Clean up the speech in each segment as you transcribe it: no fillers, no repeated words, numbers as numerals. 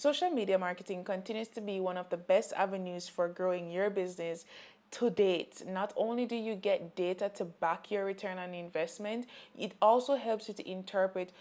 Social media marketing continues to be one of the best avenues for growing your business to date. Not only do you get data to back your return on investment, it also helps you to interpret,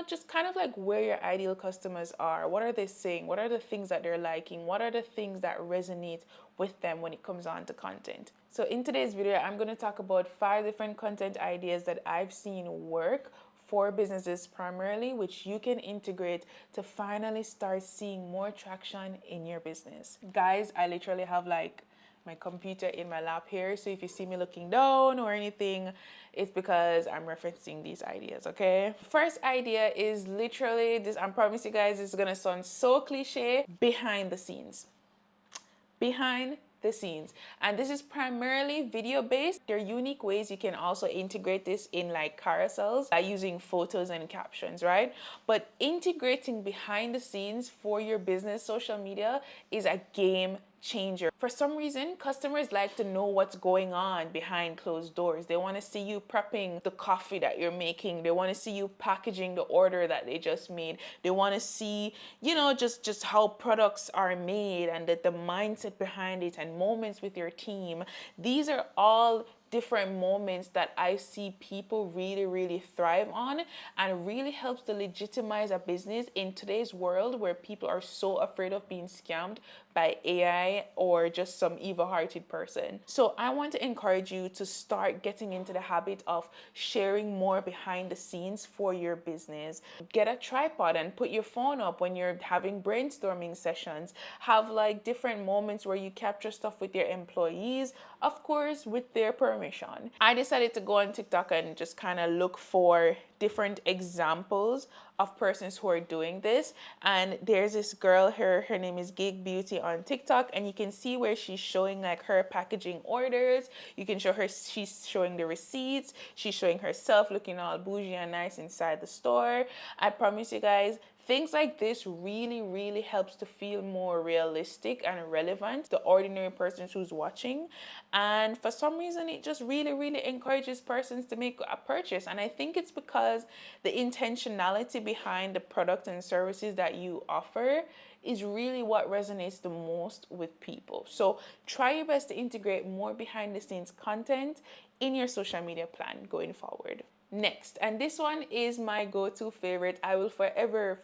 just kind of like where your ideal customers are. What are they saying? What are the things that they're liking? What are the things that resonate with them when it comes on to content? So in today's video, I'm going to talk about 5 different content ideas that I've seen work for businesses primarily, which you can integrate to finally start seeing more traction in your business. Guys, I literally have like my computer in my lap here, so if you see me looking down or anything, it's because I'm referencing these ideas. Okay, first idea is literally this. I promise you guys, it's gonna sound so cliche: behind the scenes. Behind the scenes. And this is primarily video based. There are unique ways you can also integrate this in like carousels by using photos and captions, right? But integrating behind the scenes for your business social media is a game changer. For some reason, customers like to know what's going on behind closed doors. They want to see you prepping the coffee that you're making. They want to see you packaging the order that they just made. They want to see, just how products are made and the mindset behind it and moments with your team. These are all different moments that I see people really thrive on, and really helps to legitimize a business in today's world where people are so afraid of being scammed by AI or just some evil-hearted person. So I want to encourage you to start getting into the habit of sharing more behind the scenes for your business. Get a tripod and put your phone up when you're having brainstorming sessions. Have like different moments where you capture stuff with your employees, of course, with their permission. I decided to go on TikTok and just kind of look for different examples of persons who are doing this, and there's this girl, her name is Gig Beauty on TikTok, and you can see where she's showing like her packaging orders. You can show her, she's showing the receipts, she's showing herself looking all bougie and nice inside the store. I promise you guys, things like this really helps to feel more realistic and relevant to the ordinary person who's watching. And for some reason, it just really encourages persons to make a purchase. And I think it's because the intentionality behind the product and services that you offer is really what resonates the most with people. So try your best to integrate more behind the scenes content in your social media plan going forward. Next, and this one is my go-to favorite. I will forever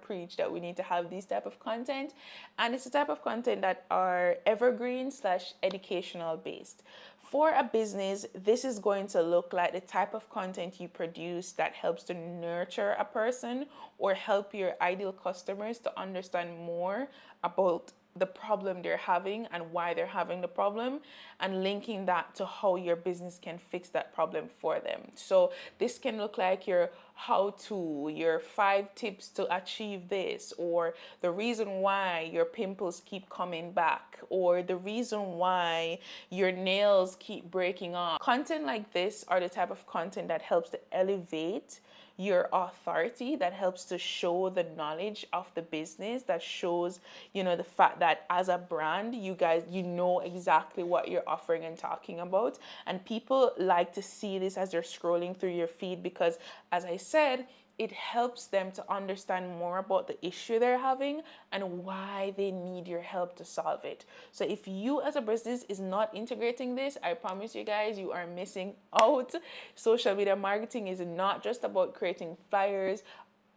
preach that we need to have this type of content, and it's the type of content that are evergreen / educational based. For a business, this is going to look like the type of content you produce that helps to nurture a person or help your ideal customers to understand more about the problem they're having and why they're having the problem, and linking that to how your business can fix that problem for them. So this can look like your how-to, your 5 tips to achieve this, or the reason why your pimples keep coming back, or the reason why your nails keep breaking off. Content like this are the type of content that helps to elevate your authority, that helps to show the knowledge of the business, that shows, the fact that as a brand, you guys, know exactly what you're offering and talking about. And people like to see this as they're scrolling through your feed because, as I said, it helps them to understand more about the issue they're having and why they need your help to solve it. So if you as a business is not integrating this, I promise you guys, you are missing out. Social media marketing is not just about creating flyers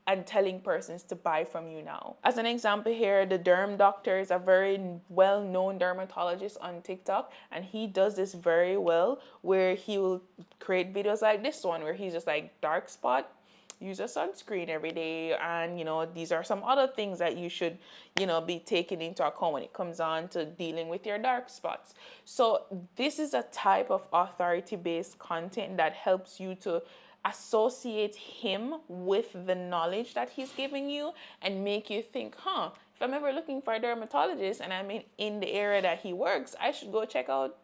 and telling persons to buy from you now. As an example here, the Derm Doctor is a very well-known dermatologist on TikTok, and he does this very well, where he will create videos like this one where he's just like, dark spot, use a sunscreen every day, and these are some other things that you should be taking into account when it comes on to dealing with your dark spots. So this is a type of authority-based content that helps you to associate him with the knowledge that he's giving you and make you think, if I'm ever looking for a dermatologist and I'm in the area that he works, I should go check out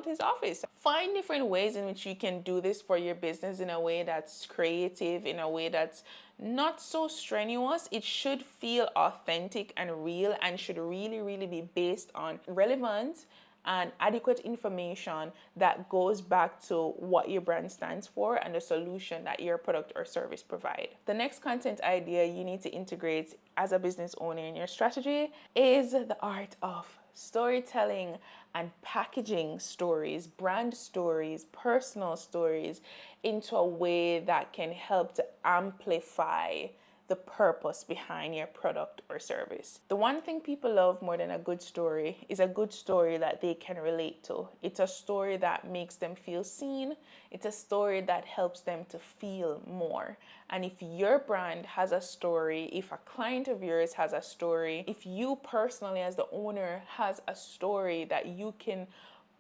his office. Find different ways in which you can do this for your business in a way that's creative, in a way that's not so strenuous. It should feel authentic and real, and should really be based on relevant and adequate information that goes back to what your brand stands for and the solution that your product or service provide. The next content idea you need to integrate as a business owner in your strategy is the art of storytelling and packaging stories, brand stories, personal stories into a way that can help to amplify the purpose behind your product or service. The one thing people love more than a good story is a good story that they can relate to. It's a story that makes them feel seen. It's a story that helps them to feel more. And if your brand has a story, if a client of yours has a story, if you personally as the owner has a story that you can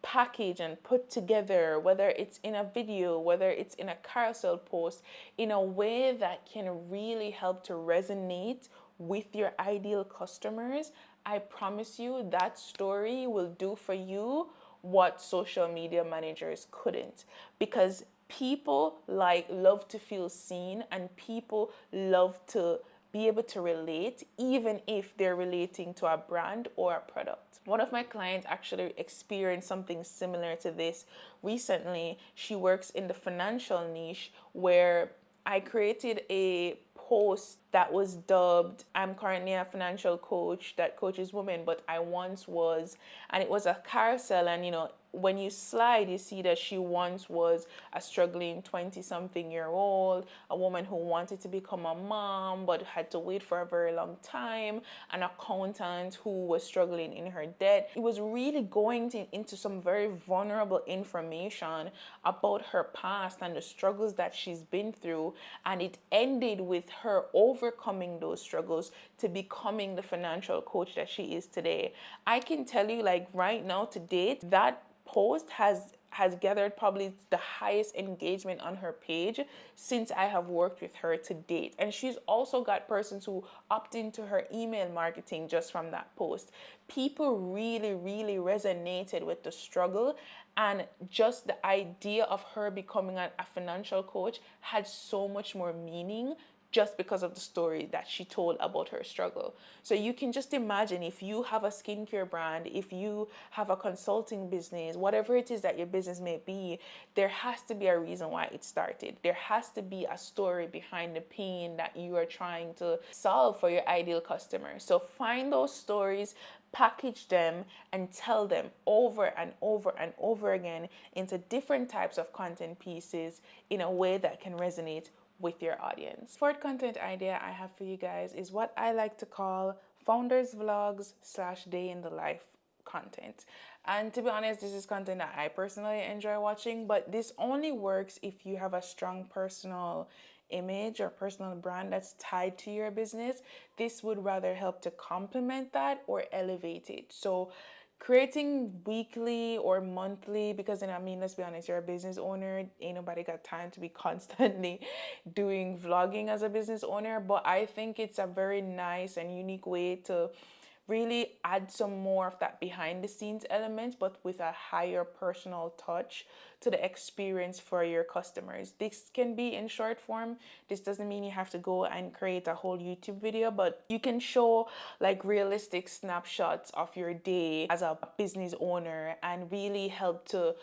package and put together, whether it's in a video, whether it's in a carousel post, in a way that can really help to resonate with your ideal customers, I promise you that story will do for you what social media managers couldn't, because people love to feel seen, and people love to be able to relate even if they're relating to a brand or a product. One of my clients actually experienced something similar to this recently. She works in the financial niche, where I created a post that was dubbed "I'm currently a financial coach that coaches women, but I once was," and it was a carousel. And when you slide, you see that she once was a struggling 20-something-year-old, a woman who wanted to become a mom but had to wait for a very long time, an accountant who was struggling in her debt. It was really going into some very vulnerable information about her past and the struggles that she's been through, and it ended with her overcoming those struggles to becoming the financial coach that she is today. I can tell you, right now to date, that post has gathered probably the highest engagement on her page since I have worked with her to date. And she's also got persons who opt into her email marketing just from that post. People really, really resonated with the struggle, and just the idea of her becoming a financial coach had so much more meaning just because of the story that she told about her struggle. So you can just imagine, if you have a skincare brand, if you have a consulting business, whatever it is that your business may be, there has to be a reason why it started. There has to be a story behind the pain that you are trying to solve for your ideal customer. So find those stories, package them, and tell them over and over and over again into different types of content pieces in a way that can resonate with your audience. Fourth content idea I have for you guys is what I like to call founders vlogs / day in the life content. And to be honest, this is content that I personally enjoy watching, but this only works if you have a strong personal image or personal brand that's tied to your business. This would rather help to complement that or elevate it. So creating weekly or monthly, because then, let's be honest, you're a business owner, ain't nobody got time to be constantly doing vlogging as a business owner. But I think it's a very nice and unique way to really add some more of that behind the scenes element, but with a higher personal touch to the experience for your customers. This can be in short form. This doesn't mean you have to go and create a whole YouTube video, but you can show realistic snapshots of your day as a business owner and really help to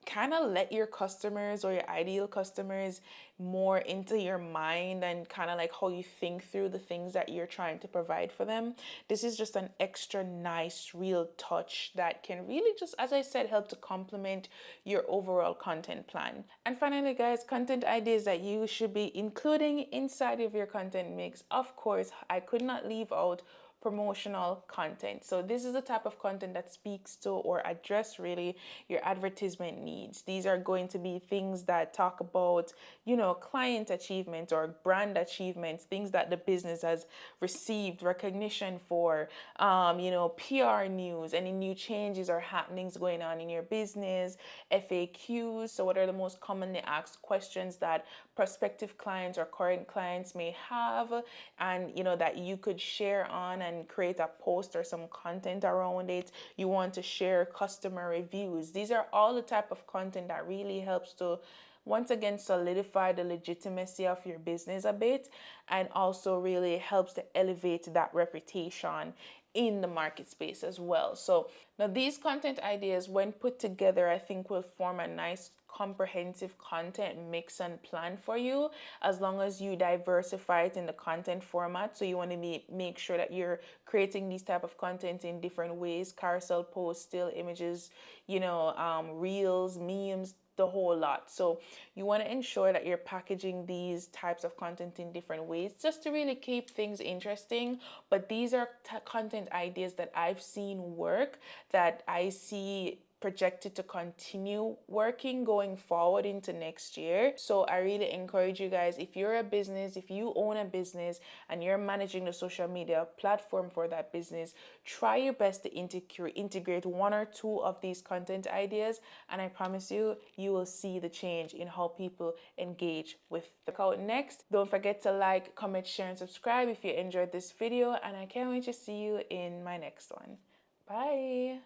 kind of let your customers or your ideal customers more into your mind, and kind of how you think through the things that you're trying to provide for them. This is just an extra nice real touch that can really just, as I said, help to complement your overall content plan. And finally, guys, content ideas that you should be including inside of your content mix. Of course, I could not leave out promotional content. So this is the type of content that speaks to or address really your advertisement needs. These are going to be things that talk about, client achievements or brand achievements, things that the business has received recognition for, PR news, any new changes or happenings going on in your business, FAQs. So what are the most commonly asked questions that prospective clients or current clients may have, and that you could share on and create a post or some content around it. You want to share customer reviews. These are all the type of content that really helps to once again solidify the legitimacy of your business a bit, and also really helps to elevate that reputation in the market space as well. So now these content ideas, when put together, I think will form a nice comprehensive content mix and plan for you, as long as you diversify it in the content format. So you want to make sure that you're creating these type of content in different ways: carousel posts, still images, reels, memes, the whole lot. So you want to ensure that you're packaging these types of content in different ways just to really keep things interesting. But these are content ideas that I've seen work, that I see projected to continue working going forward into next year. So I really encourage you guys, if you're a business, if you own a business and you're managing the social media platform for that business, try your best to integrate one or two of these content ideas, and I promise you, you will see the change in how people engage with the account. Next, don't forget to like, comment, share, and subscribe if you enjoyed this video, and I can't wait to see you in my next one. Bye.